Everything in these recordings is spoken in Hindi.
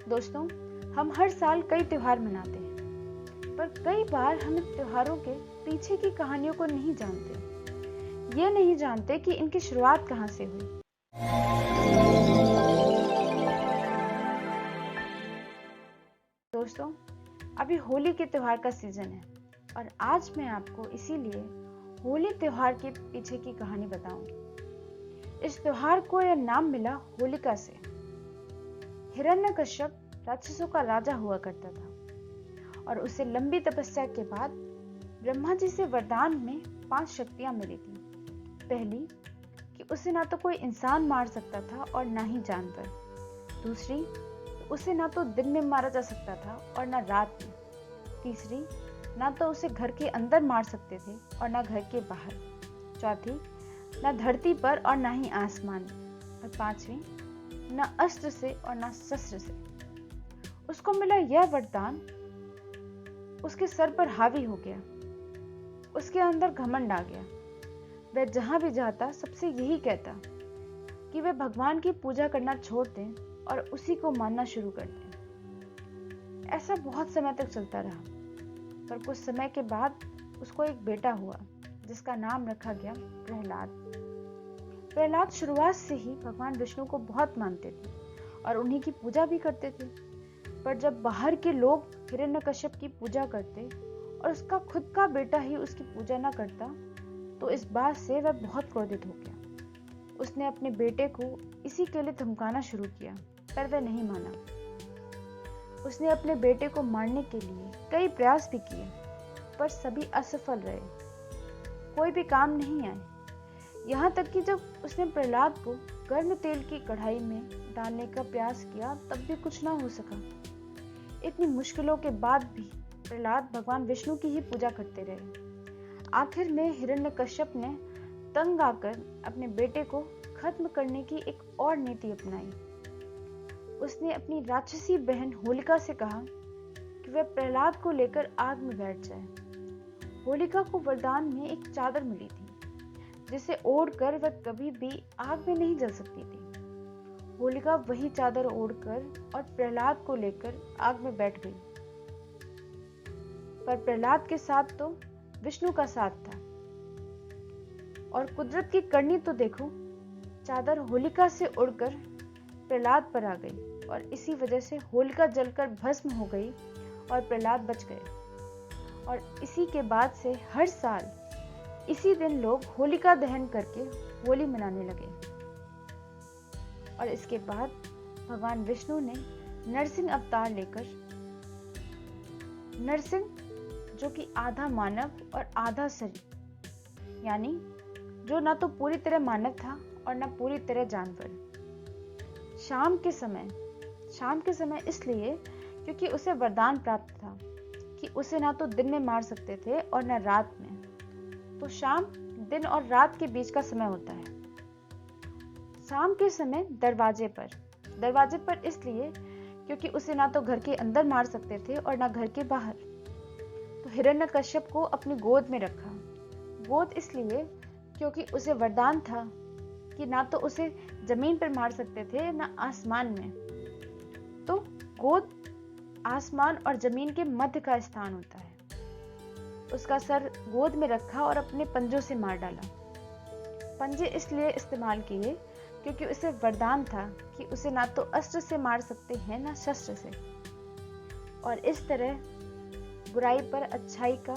दोस्तों, हम हर साल कई त्योहार मनाते हैं, पर कई बार हम इन त्योहारों के पीछे की कहानियों को नहीं जानते। ये नहीं जानते कि इनकी शुरुआत कहाँ से हुई। दोस्तों, अभी होली के त्योहार का सीजन है और आज मैं आपको इसीलिए होली त्योहार के पीछे की कहानी बताऊंगी। इस त्योहार को यह नाम मिला होलिका से। हिरण्यकश्यप राक्षसों का राजा हुआ करता था और उसे लंबी तपस्या के बाद ब्रह्मा जी से वरदान में 5 शक्तियां मिली थी। पहली कि उसे ना तो कोई इंसान मार सकता था और ना ही जानवर। दूसरी, उसे ना तो दिन में मारा जा सकता था और ना रात में। तीसरी, ना तो उसे घर के अंदर मार सकते थे और ना घर के बाहर। चौथी, ना धरती पर और ना ही आसमान में। और पांचवी, ना अस्त्र से और ना शस्त्र से। उसको मिला यह वरदान उसके सर पर हावी हो गया। उसके अंदर घमंड आ गया। वह जहां भी जाता सबसे यही कहता कि वे भगवान की पूजा करना छोड़ दें और उसी को मानना शुरू कर दें। ऐसा बहुत समय तक चलता रहा, पर कुछ समय के बाद उसको एक बेटा हुआ जिसका नाम रखा गया प्रहलाद। प्रहलाद शुरुआत से ही भगवान विष्णु को बहुत मानते थे और उन्हीं की पूजा भी करते थे। पर जब बाहर के लोग हिरण्यकश्यप की पूजा करते और उसका खुद का बेटा ही उसकी पूजा न करता, तो इस बात से वह बहुत क्रोधित हो गया। उसने अपने बेटे को इसी के लिए धमकाना शुरू किया, पर वह नहीं माना। उसने अपने बेटे को मारने के लिए कई प्रयास भी किए, पर सभी असफल रहे। कोई भी काम नहीं आए। यहाँ तक कि जब उसने प्रहलाद को गर्म तेल की कढ़ाई में डालने का प्रयास किया, तब भी कुछ ना हो सका। इतनी मुश्किलों के बाद भी प्रहलाद भगवान विष्णु की ही पूजा करते रहे। आखिर में हिरण्यकश्यप ने तंग आकर अपने बेटे को खत्म करने की एक और नीति अपनाई। उसने अपनी राक्षसी बहन होलिका से कहा कि वह प्रहलाद को लेकर आग में बैठ जाए। होलिका को वरदान में एक चादर मिली थी जिसे ओढ़कर वह कभी भी आग में नहीं जल सकती थी। होलिका वही चादर ओढ़कर और प्रहलाद को लेकर आग में बैठ गई। पर प्रहलाद के साथ तो विष्णु का साथ था। और कुदरत की करनी तो देखो, चादर होलिका से उड़कर प्रहलाद पर आ गई और इसी वजह से होलिका जलकर भस्म हो गई और प्रहलाद बच गए। और इसी के बाद से हर साल इसी दिन लोग होलिका दहन करके होली मनाने लगे। और इसके बाद भगवान विष्णु ने नरसिंह अवतार लेकर, नरसिंह जो कि आधा मानव और आधा शरीर, यानी जो ना तो पूरी तरह मानव था और ना पूरी तरह जानवर, शाम के समय इसलिए क्योंकि उसे वरदान प्राप्त था कि उसे ना तो दिन में मार सकते थे और ना रात में। तो शाम दिन और रात के बीच का समय होता है। शाम के समय दरवाजे पर इसलिए क्योंकि उसे ना तो घर के अंदर मार सकते थे और ना घर के बाहर। तो हिरण्यकश्यप को अपनी गोद में रखा। गोद इसलिए क्योंकि उसे वरदान था कि ना तो उसे जमीन पर मार सकते थे ना आसमान में। तो गोद आसमान और जमीन के मध्य का स्थान होता है। उसका सर गोद में रखा और अपने पंजों से मार डाला। पंजे इसलिए इस्तेमाल किए क्योंकि उसे वरदान था कि उसे ना तो अस्त्र से मार सकते हैं ना शस्त्र से। और इस तरह बुराई पर अच्छाई का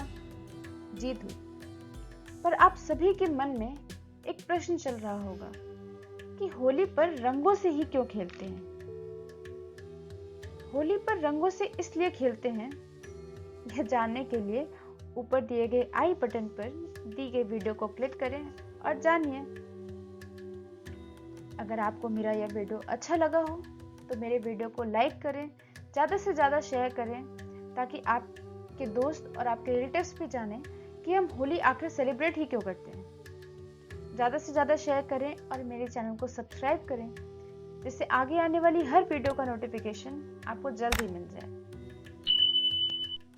जीत हुई। पर आप सभी के मन में एक प्रश्न चल रहा होगा कि होली पर रंगों से ही क्यों खेलते हैं। होली पर रंगों से इसलिए खेलते हैं, यह जानने के लिए ऊपर दिए गए आई बटन पर दी गई वीडियो को क्लिक करें और जानिए। अगर आपको मेरा यह वीडियो अच्छा लगा हो तो मेरे वीडियो को लाइक करें, ज़्यादा से ज़्यादा शेयर करें, ताकि आपके दोस्त और आपके रिलेटिव्स भी जानें कि हम होली आखिर सेलिब्रेट ही क्यों करते हैं। ज़्यादा से ज़्यादा शेयर करें और मेरे चैनल को सब्सक्राइब करें, जिससे आगे आने वाली हर वीडियो का नोटिफिकेशन आपको जल्द ही मिल जाए।